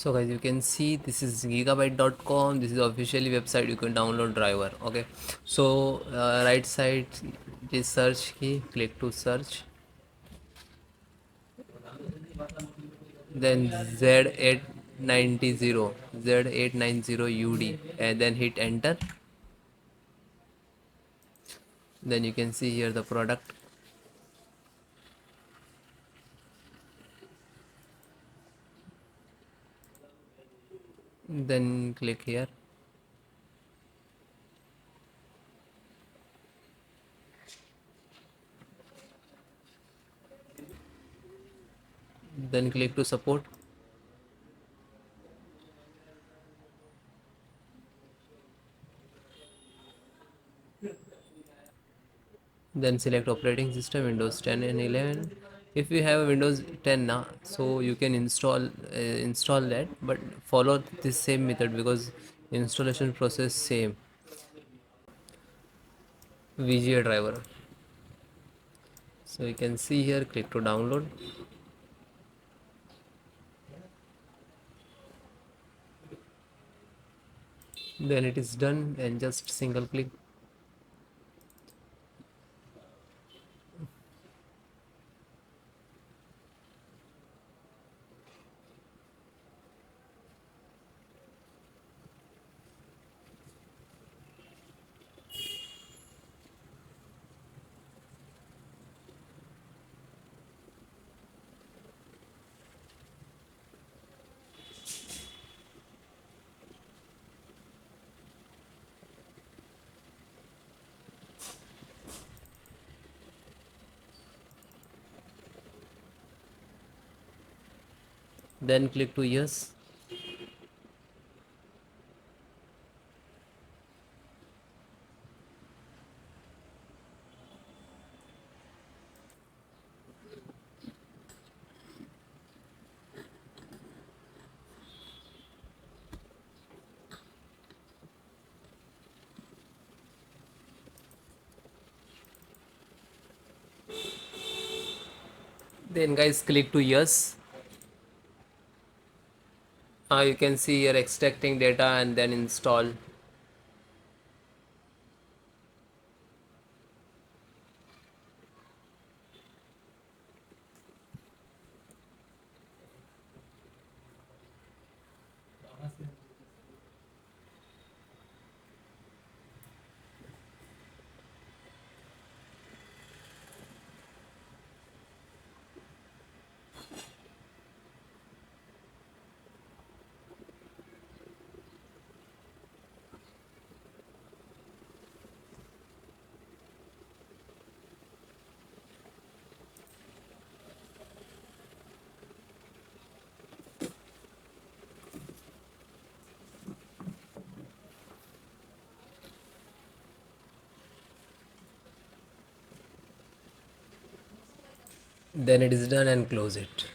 So guys, you can see this is gigabyte.com. This is officially website. You can download driver. Okay, so right side is search key, click to search, then Z890 and then hit enter. Then you can see here the product. Then click here. Then click to support. Then select operating system Windows 10 and 11. If you have a Windows 10 now, so you can install that, but follow this same method because installation process same. VGA driver. So you can see here, click to download. Then it is done and just single click. Then click to yes. Then guys, click to yes. You can see here extracting data and then install. Then it is done and close it.